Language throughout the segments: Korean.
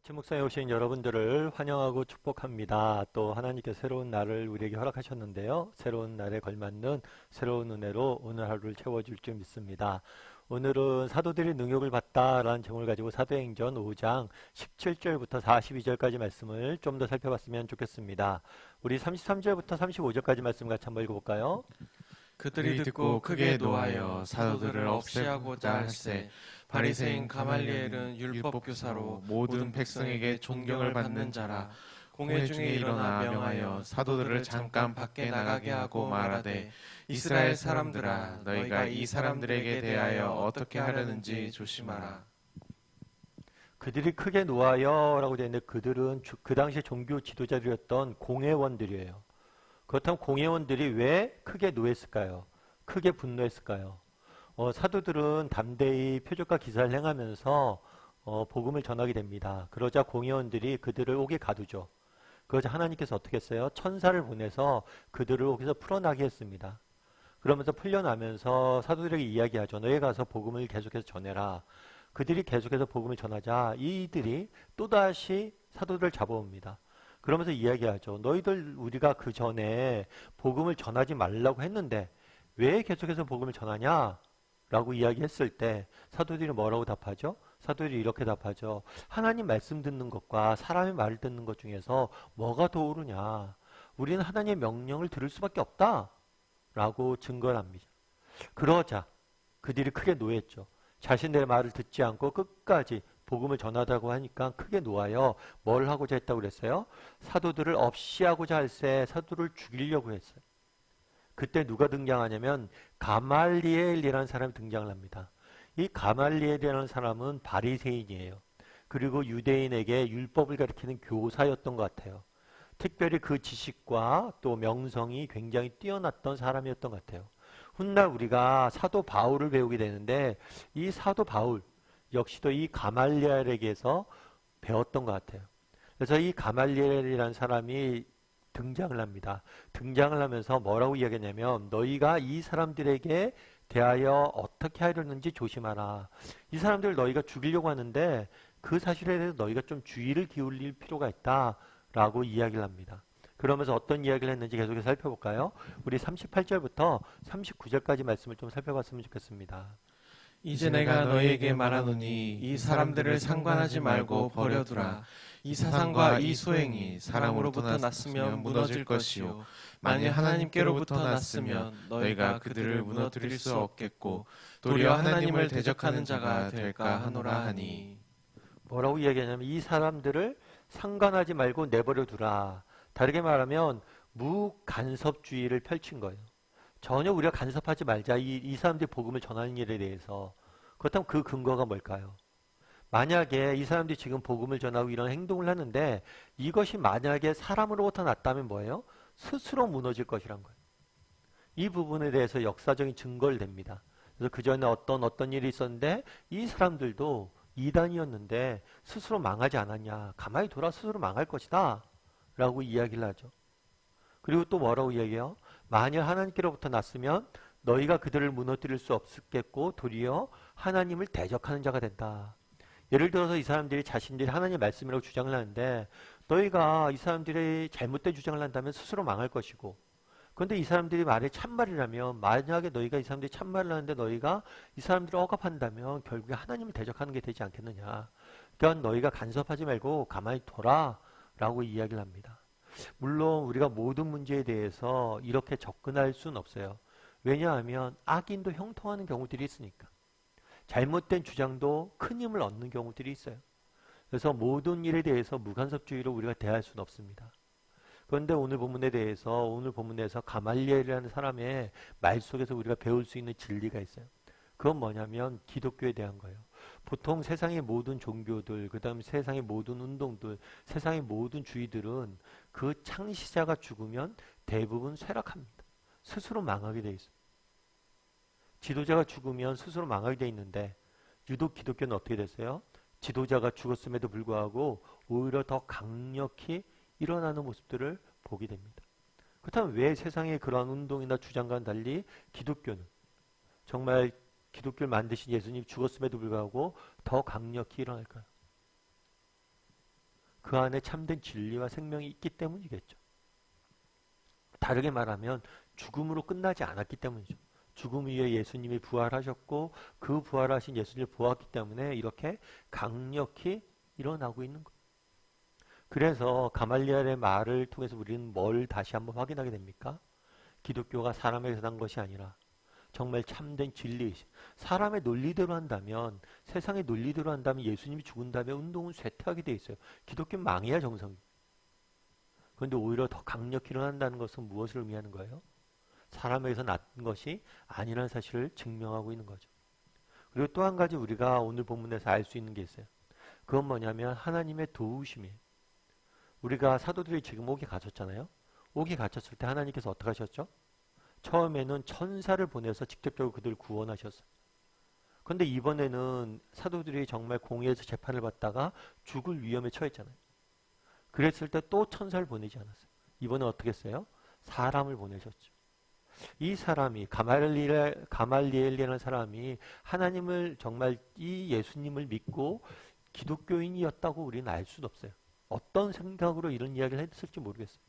아침 묵상에 오신 여러분들을 환영하고 축복합니다. 또 하나님께서 새로운 날을 우리에게 허락하셨는데요. 새로운 날에 걸맞는 새로운 은혜로 오늘 하루를 채워줄 줄 믿습니다. 오늘은 사도들이 능욕을 받다라는 제목을 가지고 사도행전 5장 17절부터 42절까지 말씀을 좀 더 살펴봤으면 좋겠습니다. 우리 33절부터 35절까지 말씀 같이 한번 읽어볼까요? 그들이 듣고 크게 노하여 사도들을 없애고자 할세. 바리새인 가말리엘은 율법교사로 모든 백성에게 존경을 받는 자라. 공회 중에 일어나 명하여 사도들을 잠깐 밖에 나가게 하고 말하되, 이스라엘 사람들아, 너희가 이 사람들에게 대하여 어떻게 하려는지 조심하라. 그들이 크게 노하여 라고 되어 있는데, 그들은 그 당시 종교 지도자들이었던 공회원들이에요. 그렇다면 공회원들이 왜 크게 노했을까요? 크게 분노했을까요? 사도들은 담대히 표적과 기사를 행하면서 복음을 전하게 됩니다. 그러자 공회원들이 그들을 옥에 가두죠. 그러자 하나님께서 어떻게 했어요? 천사를 보내서 그들을 옥에서 풀어나게 했습니다. 그러면서 풀려나면서 사도들에게 이야기하죠. 너희 가서 복음을 계속해서 전해라. 그들이 계속해서 복음을 전하자 이들이 또다시 사도들을 잡아옵니다. 그러면서 이야기하죠. 너희들 우리가 그 전에 복음을 전하지 말라고 했는데 왜 계속해서 복음을 전하냐? 라고 이야기했을 때 사도들이 뭐라고 답하죠? 사도들이 이렇게 답하죠. 하나님 말씀 듣는 것과 사람의 말을 듣는 것 중에서 뭐가 더 옳으냐? 우리는 하나님의 명령을 들을 수밖에 없다. 라고 증거를 합니다. 그러자 그들이 크게 노했죠. 자신들의 말을 듣지 않고 끝까지 복음을 전하다고 하니까 크게 노하여 뭘 하고자 했다고 그랬어요? 사도들을 없이 하고자 할세. 사도를 죽이려고 했어요. 그때 누가 등장하냐면 가말리엘이라는 사람이 등장을 합니다. 이 가말리엘이라는 사람은 바리새인이에요. 그리고 유대인에게 율법을 가르치는 교사였던 것 같아요. 특별히 그 지식과 또 명성이 굉장히 뛰어났던 사람이었던 것 같아요. 훗날 우리가 사도 바울을 배우게 되는데 이 사도 바울 역시도 이 가말리엘에게서 배웠던 것 같아요. 그래서 이 가말리엘이라는 사람이 등장을 합니다. 등장을 하면서 뭐라고 이야기하냐면 너희가 이 사람들에게 대하여 어떻게 하려는지 조심하라. 이 사람들을 너희가 죽이려고 하는데 그 사실에 대해서 너희가 좀 주의를 기울일 필요가 있다 라고 이야기를 합니다. 그러면서 어떤 이야기를 했는지 계속해서 살펴볼까요? 우리 38절부터 39절까지 말씀을 좀 살펴봤으면 좋겠습니다. 이제 내가 너희에게 말하노니 이 사람들을 상관하지 말고 버려두라. 이 사상과 이 소행이 사람으로부터 났으면 무너질 것이요 만일 하나님께로부터 났으면 너희가 그들을 무너뜨릴 수 없겠고 도리어 하나님을 대적하는 자가 될까 하노라 하니. 뭐라고 이야기하냐면 이 사람들을 상관하지 말고 내버려 두라. 다르게 말하면 무간섭주의를 펼친 거예요. 전혀 우리가 간섭하지 말자. 이 사람들이 복음을 전하는 일에 대해서. 그렇다면 그 근거가 뭘까요? 만약에 이 사람들이 지금 복음을 전하고 이런 행동을 하는데 이것이 만약에 사람으로부터 났다면 뭐예요? 스스로 무너질 것이란 거예요. 이 부분에 대해서 역사적인 증거를 댑니다. 그래서 그 전에 어떤 일이 있었는데 이 사람들도 이단이었는데 스스로 망하지 않았냐. 가만히 돌아 스스로 망할 것이다. 라고 이야기를 하죠. 그리고 또 뭐라고 이야기해요? 만일 하나님께로부터 났으면 너희가 그들을 무너뜨릴 수 없겠고 도리어 하나님을 대적하는 자가 된다. 예를 들어서 이 사람들이 자신들이 하나님의 말씀이라고 주장을 하는데 너희가 이 사람들이 잘못된 주장을 한다면 스스로 망할 것이고 그런데 이 사람들이 말이 참말이라면 만약에 너희가 이 사람들이 참말을 하는데 너희가 이 사람들을 억압한다면 결국에 하나님을 대적하는 게 되지 않겠느냐. 그러니까 너희가 간섭하지 말고 가만히 둬라 라고 이야기를 합니다. 물론 우리가 모든 문제에 대해서 이렇게 접근할 수는 없어요. 왜냐하면 악인도 형통하는 경우들이 있으니까. 잘못된 주장도 큰 힘을 얻는 경우들이 있어요. 그래서 모든 일에 대해서 무간섭주의로 우리가 대할 수는 없습니다. 그런데 오늘 본문에서 가말리엘이라는 사람의 말 속에서 우리가 배울 수 있는 진리가 있어요. 그건 뭐냐면 기독교에 대한 거예요. 보통 세상의 모든 종교들, 그 다음에 세상의 모든 운동들, 세상의 모든 주의들은 그 창시자가 죽으면 대부분 쇠락합니다. 스스로 망하게 돼 있어요. 지도자가 죽으면 스스로 망하게 돼 있는데 유독 기독교는 어떻게 됐어요? 지도자가 죽었음에도 불구하고 오히려 더 강력히 일어나는 모습들을 보게 됩니다. 그렇다면 왜 세상의 그러한 운동이나 주장과는 달리 기독교는 정말 기독교를 만드신 예수님이 죽었음에도 불구하고 더 강력히 일어날까요? 그 안에 참된 진리와 생명이 있기 때문이겠죠. 다르게 말하면 죽음으로 끝나지 않았기 때문이죠. 죽음 위에 예수님이 부활하셨고 그 부활하신 예수님을 보았기 때문에 이렇게 강력히 일어나고 있는 거예요. 그래서 가말리엘의 말을 통해서 우리는 뭘 다시 한번 확인하게 됩니까? 기독교가 사람에게서 난 것이 아니라 정말 참된 진리, 사람의 논리대로 한다면, 세상의 논리대로 한다면 예수님이 죽은 다음에 운동은 쇠퇴하게 돼 있어요. 기독교는 망해야 정상이에요. 그런데 오히려 더 강력히 일어난다는 것은 무엇을 의미하는 거예요? 사람에게서 난 것이 아니라는 사실을 증명하고 있는 거죠. 그리고 또 한 가지 우리가 오늘 본문에서 알 수 있는 게 있어요. 그건 뭐냐면 하나님의 도우심이에요. 우리가 사도들이 지금 옥에 갇혔잖아요. 옥에 갇혔을 때 하나님께서 어떻게 하셨죠? 처음에는 천사를 보내서 직접적으로 그들을 구원하셨어요. 그런데 이번에는 사도들이 정말 공의에서 재판을 받다가 죽을 위험에 처했잖아요. 그랬을 때 또 천사를 보내지 않았어요. 이번에 어떻게 했어요? 사람을 보내셨죠. 이 사람이 가말리엘이라는 사람이 하나님을 정말 이 예수님을 믿고 기독교인이었다고 우리는 알 수는 없어요. 어떤 생각으로 이런 이야기를 했을지 모르겠어요.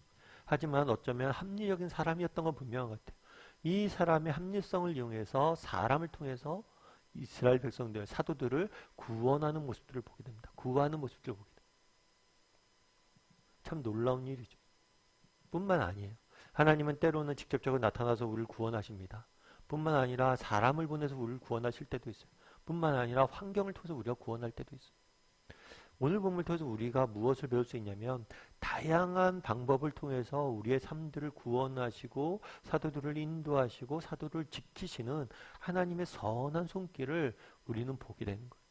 하지만 어쩌면 합리적인 사람이었던 건 분명한 것 같아요. 이 사람의 합리성을 이용해서 사람을 통해서 이스라엘 백성들, 사도들을 구원하는 모습들을 보게 됩니다. 구하는 모습들을 보게 됩니다. 참 놀라운 일이죠. 뿐만 아니에요. 하나님은 때로는 직접적으로 나타나서 우리를 구원하십니다. 뿐만 아니라 사람을 보내서 우리를 구원하실 때도 있어요. 뿐만 아니라 환경을 통해서 우리가 구원할 때도 있어요. 오늘 본문을 통해서 우리가 무엇을 배울 수 있냐면 다양한 방법을 통해서 우리의 삶들을 구원하시고 사도들을 인도하시고 사도를 지키시는 하나님의 선한 손길을 우리는 보게 되는 거예요.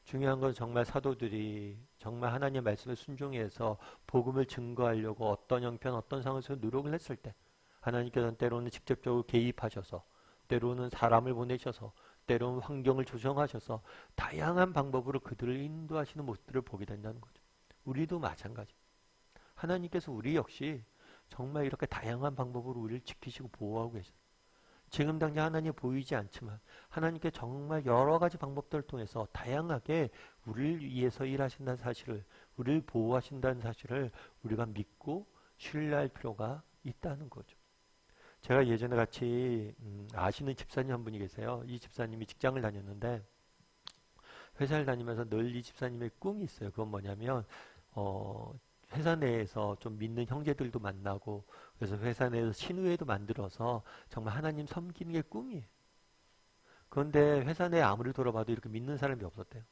중요한 건 정말 사도들이 정말 하나님의 말씀에 순종해서 복음을 증거하려고 어떤 형편 어떤 상황에서 노력을 했을 때 하나님께서는 때로는 직접적으로 개입하셔서 때로는 사람을 보내셔서 때로는 환경을 조성하셔서 다양한 방법으로 그들을 인도하시는 모습들을 보게 된다는 거죠. 우리도 마찬가지. 하나님께서 우리 역시 정말 이렇게 다양한 방법으로 우리를 지키시고 보호하고 계세요. 지금 당장 하나님이 보이지 않지만 하나님께 정말 여러 가지 방법들을 통해서 다양하게 우리를 위해서 일하신다는 사실을, 우리를 보호하신다는 사실을 우리가 믿고 신뢰할 필요가 있다는 거죠. 제가 예전에 같이 아시는 집사님 한 분이 계세요. 이 집사님이 직장을 다녔는데 회사를 다니면서 늘 이 집사님의 꿈이 있어요. 그건 뭐냐면 회사 내에서 좀 믿는 형제들도 만나고 그래서 회사 내에서 신우회도 만들어서 정말 하나님 섬기는 게 꿈이에요. 그런데 회사 내에 아무리 돌아봐도 이렇게 믿는 사람이 없었대요.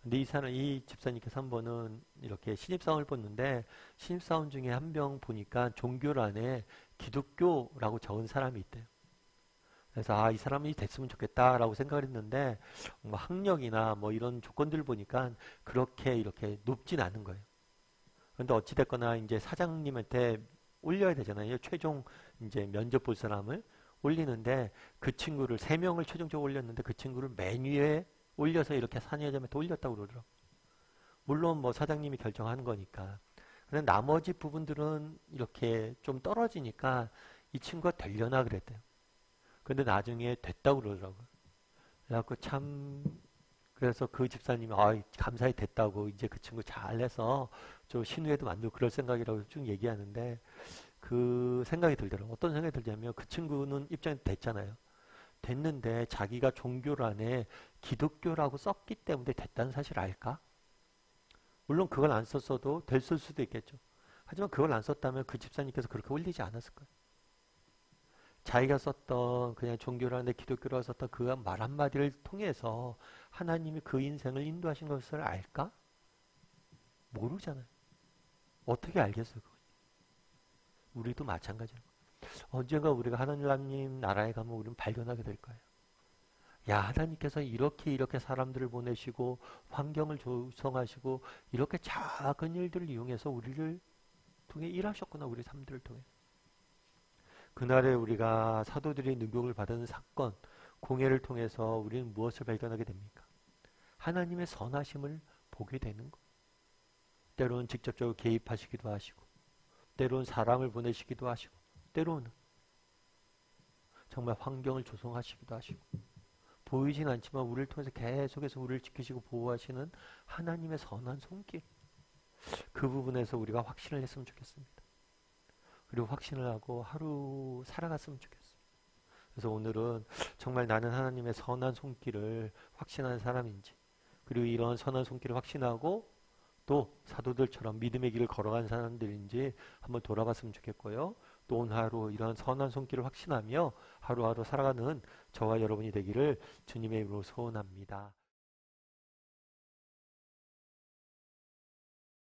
근데 이 집사님께서 한 번은 이렇게 신입사원을 뽑는데 신입사원 중에 한 명 보니까 종교란에 기독교라고 적은 사람이 있대요. 그래서 이 사람이 됐으면 좋겠다라고 생각을 했는데 뭐 학력이나 뭐 이런 조건들을 보니까 그렇게 이렇게 높진 않은 거예요. 그런데 어찌됐거나 이제 사장님한테 올려야 되잖아요. 최종 이제 면접 볼 사람을 올리는데 그 친구를 3명을 최종적으로 올렸는데 그 친구를 맨 위에 올려서 이렇게 사내자한테 올렸다고 그러더라고요. 물론 뭐 사장님이 결정하는 거니까. 그런데 나머지 부분들은 이렇게 좀 떨어지니까 이 친구가 되려나 그랬대요. 근데 나중에 됐다고 그러더라고요. 그래갖고 그래서 그 집사님이 감사히 됐다고 이제 그 친구 잘해서 좀 신우회도 만들고 그럴 생각이라고 쭉 얘기하는데 그 생각이 들더라고요. 어떤 생각이 들냐면 그 친구는 입장이 됐잖아요. 됐는데 자기가 종교란에 기독교라고 썼기 때문에 됐다는 사실을 알까? 물론 그걸 안 썼어도 됐을 수도 있겠죠. 하지만 그걸 안 썼다면 그 집사님께서 그렇게 올리지 않았을 거예요. 자기가 썼던 그냥 종교란에 기독교라고 썼던 그 말 한마디를 통해서 하나님이 그 인생을 인도하신 것을 알까? 모르잖아요. 어떻게 알겠어요? 그건? 우리도 마찬가지예요. 언젠가 우리가 하나님 나라에 가면 우리는 발견하게 될 거예요. 야, 하나님께서 이렇게 사람들을 보내시고 환경을 조성하시고 이렇게 작은 일들을 이용해서 우리를 통해 일하셨구나. 우리 삶들을 통해. 그날에 우리가 사도들이 능력을 받은 사건, 공예를 통해서 우리는 무엇을 발견하게 됩니까? 하나님의 선하심을 보게 되는 것. 때로는 직접적으로 개입하시기도 하시고 때로는 사람을 보내시기도 하시고 때로는 정말 환경을 조성하시기도 하시고 보이진 않지만 우리를 통해서 계속해서 우리를 지키시고 보호하시는 하나님의 선한 손길. 그 부분에서 우리가 확신을 했으면 좋겠습니다. 그리고 확신을 하고 하루 살아갔으면 좋겠습니다. 그래서 오늘은 정말 나는 하나님의 선한 손길을 확신하는 사람인지, 그리고 이런 선한 손길을 확신하고 또 사도들처럼 믿음의 길을 걸어간 사람들인지 한번 돌아봤으면 좋겠고요. 또 오늘 하루 이런 선한 손길을 확신하며 하루하루 살아가는 저와 여러분이 되기를 주님의 이름으로 소원합니다.